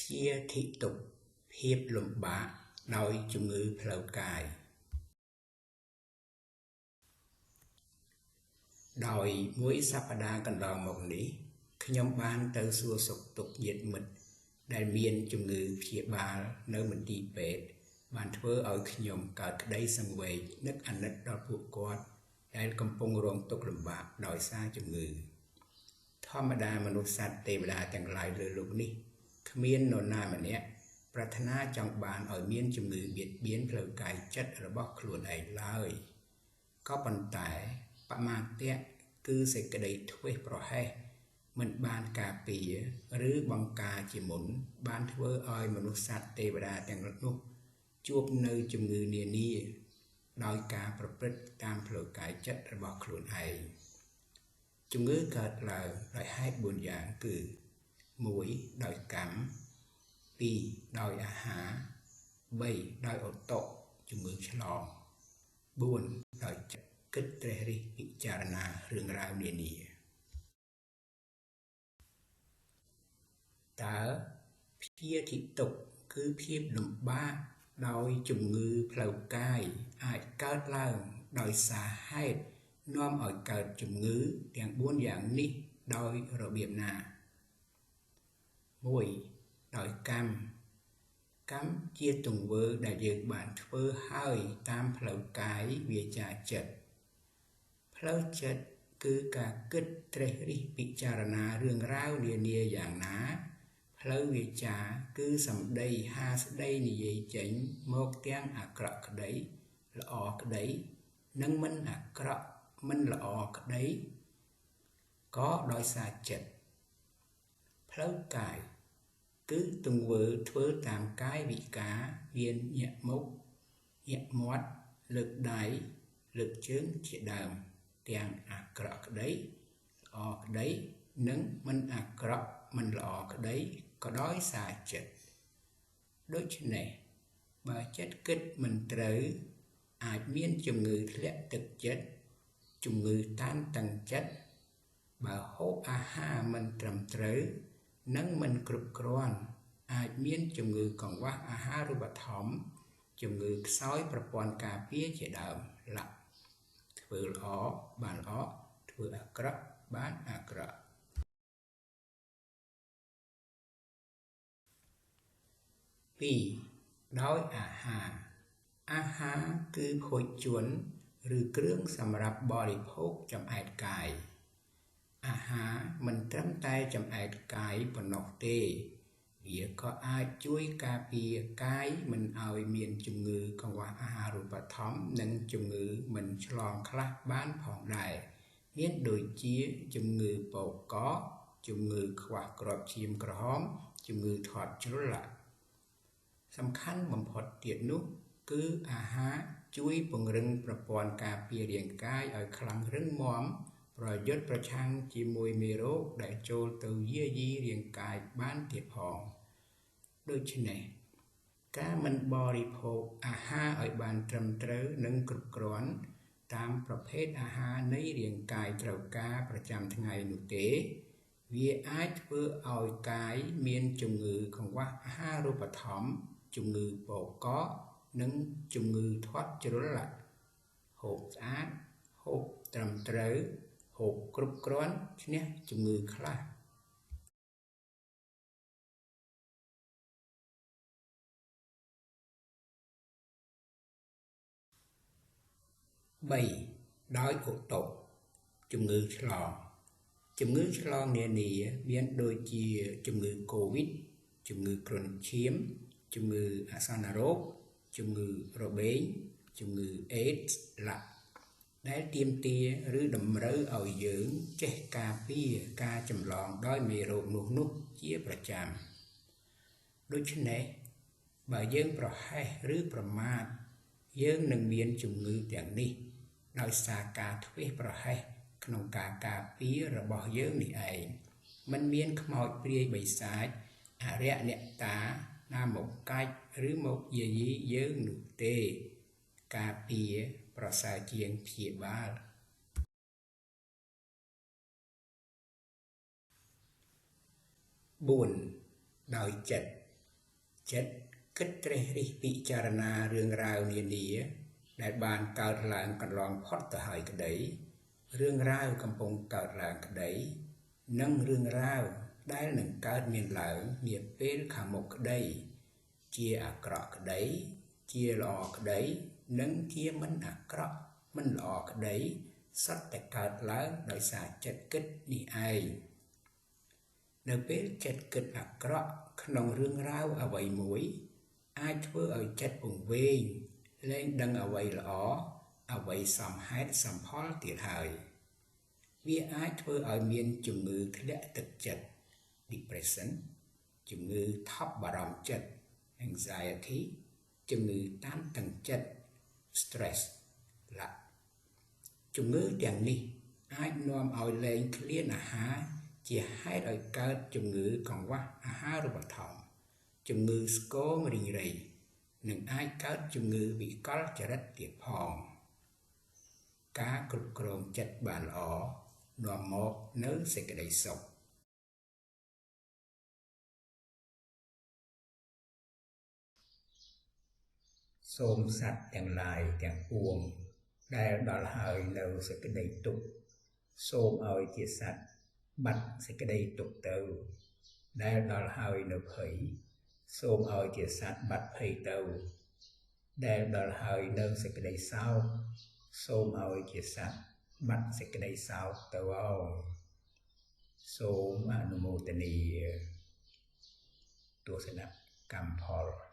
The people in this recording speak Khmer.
ជាធិតុភាពលំបាកដោយជំងឺផ្លូវកាយដោយមួយសប្តាហ៍កន្លងមកនេះខ្ញុំបានទៅសួរសុខទុក្ខញាតិមិត្តដែលមានជំងឺព្យាបាលនៅមន្ទីរពេទ្យបានធ្វើឲ្យខ្ញុំកើតក្តីសង្វេគនឹកអាណិតដល់ពួកគាត់ដែលកំពុងរងទុក្ខលំបាកដោយសារជំងឺធម្មតាមនុស្សសត្វទេវតាទាំងឡាយលើលោកនេះគ្មាននរណាម្នាក់ប្រាថ្នាចង់បានឲ្យមានជំងឺបៀតបៀនផ្លូវកាយចិត្តរបស់ខ្លួនឯងឡើយក៏ប៉ុន្តែបមាទៈគឺសេចក្តីធ្វេសប្រហែសមិនបានការពារឬបង្ការជាមុនបានធ្វើឲ្យមនុស្សសត្វទេវតាទាំងនោះជួបនៅជំងឺនានាដោយការប្រព្រឹត្តតាមផ្លូវកាយចិត្តរបស់ខ្លួនឯងជំងឺកើតឡើងដោយហេតុ4យ៉ាងគឺ1ដោយកម្ម2ដោយអាហារ3ដោយឧតុជំងឺឆ្លង4ដោយចិត្តគិតត្រេះរិះពិចារណារឿងរ៉ាវនានាតើព្យាធិតុគឺភាពលំបាកដោយជំងឺផ្លូវកាយអាចកើតឡើងដោយសារហេតុនាំឲ្យកើតជំងឺទាំង4យ៉ាងនេះដោយរបៀបណា1ដោយកម្មជាទង្វើដែលយើងបានធ្វើហើយតាមផ្លូវកាយវាចាចិត្តផ្លូវចិត្តគឺការគិតត្រេះរិះពិចារណារឿងរ៉ាវនានាយ៉ាងណាផ្លូវវាចាគឺសម្ដីហាស្ដីនិយាយចេញមកទាំងអាក្រក់ក្តីល្អក្តីនិងមិនអាក្រក់មិនល្អក្តីក៏ដោយសារចិត្តផ្លូវកាយគឺទង្វើធ្វើតាមកាយវិការមានញាក់មុខញាក់មាត់លើកដៃលើកជើងជាដើមទាំងអាក្រក់ក្តីល្អក្តីនិងមិនអាក្រក់មិនល្អក្តីក៏ដោយសារចិត្តដូច្នេះបើចិត្តគិតមិនត្រូវអាចមានជំងឺធ្លាក់ទឹកចិត្តជំងឺតានតឹងចិត្តបើហូបអាហារមិនត្រឹមត្រូវនិងមិនគ្រប់គ្រាន់អាចមានជំងឺកង្វះអាហារូបត្ថម្ភជំងឺខ្សោយប្រព័ន្ធការពារជាដើមឡាក់ធ្វើល្អបានល្អធ្វើអាក្រក់បានអាក្រក់2ដោយអាហារគឺភោជនឬគ្រឿងសម្រាប់បរិភោគចំអែតកាយអាហារមិនត្រឹមតែចំអែតកាយប៉ុណ្ណោះទេវាក៏អាចជួយការពារកាយមិនឲ្យមានជំងឺកង្វះអាហារូបត្ថម្ភនិងជំងឺមិនឆ្លងខ្លះបានផងដែរមានដូចជាជំងឺបោកកជំងឺខ្វះគ្រាប់ឈាមក្រហមជំងឺធាត់ជ្រុលសំខាន់បំផុតទៀតនោះគឺអាហារជួយពង្រឹងប្រព័ន្ធការពាររាងកាយឲ្យខ្លាំងរឹងមាំប្រយុទ្ធប្រឆាំងជាមួយមេរោគដែលចូលទៅយាយីរាងកាយបានទៀតផងដូច្នេះការមិនបរិភោគអាហារឲ្យបានត្រឹមត្រូវនិងគ្រប់គ្រាន់តាមប្រភេទអាហារនៃរាងកាយត្រូវការប្រចាំថ្ងៃនោះទេវាអាចធ្វើឲ្យកាយមានជំងឺកង្វះអាហារូបត្ថម្ភជំងឺបោកកនិងជំងឺធាត់ជ្រុលហូបស្អាតហូបត្រឹមត្រូវហូបគ្រប់គ្រាន់ឈ្នះជំងឺខ្លះ3ដោយឧតុជំងឺឆ្លងនានាមានដូចជាជំងឺកូវីដជំងឺគ្រុនឈាមជំងឺអាសន្នរោគជំងឺរបេងជំងឺអេដសដែលទាមទារឬតម្រូវឲ្យយើងចេះការពារការចម្លងដោយមេរោគនោះជាប្រចាំដូច្នេះបើយើងប្រហែសឬប្រមាថយើងនឹងមានជំងឺទាំងនេះដោយសារការធ្វេសប្រហែសក្នុងការការពាររបស់យើងនេះឯងមិនមានខ្មោចព្រាយបិសាចអរិយអ្នកតាណាមកកាច់ឬមកយាយីយើងនោះទេការពារប្រសើរជាងព្យាបាល4ដោយចិត្ត ចិត្តគិតត្រេះរិះពិចារណារឿងរ៉ាវនានាដែលបានកើតឡើងកន្លងផុតទៅហើយក្តីរឿងរ៉ាវកំពុងកើតឡើងក្តីនិងរឿងរ៉ាវដែលនឹងកើតមានឡើងនាពេលខាងមុខក្តីជាអាក្រក់ក្តីជាល្អក្តីនិងជាមិនអាក្រក់មិនល្អក្តីសុទ្ធតែកើតឡើងដោយសារចិត្តគិតនេះឯងនៅពេលចិត្តគិតអាក្រក់ក្នុងរឿងរ៉ាវអ្វីមួយអាចធ្វើឲ្យចិត្តពង្វេងលែងដឹងអ្វីល្អអ្វីសមហេតុសមផលទៀតហើយវាអាចធ្វើឲ្យមានជំងឺធ្លាក់ទឹកចិត្ត depression ជំងឺថប់បារម្ភចិត្ត anxiety ជំងឺតានតឹងចិត្ត stress ជំងឺទាំងនេះអាចនាំឲ្យលែងឃ្លានអាហារជាហេតុឲ្យកើតជំងឺកង្វះអាហារូបត្ថម្ភជំងឺស្គមរីងរៃនិងអាចកើតជំងឺវិកលចរិតទៀតផងការគ្រប់គ្រងចិត្តបានល្អនាំមកនូវសេចក្តីសុខសូមសត្វទាំងឡាយទាំងពួងដែលដល់ហើយនៅសេចក្តីទុក្ខសូមឲ្យជាសត្វបាត់សេចក្តីទុក្ខទៅដែលដល់ហើយនៅភ័យសូមឲ្យជាសត្វបាត់ភ័យទៅដែលដល់ហើយនៅសេចក្តីសោកសូមឲ្យជាសត្វបាត់សេចក្តីសោកទៅសូមអនុមោទនាទស្សនកម្មផល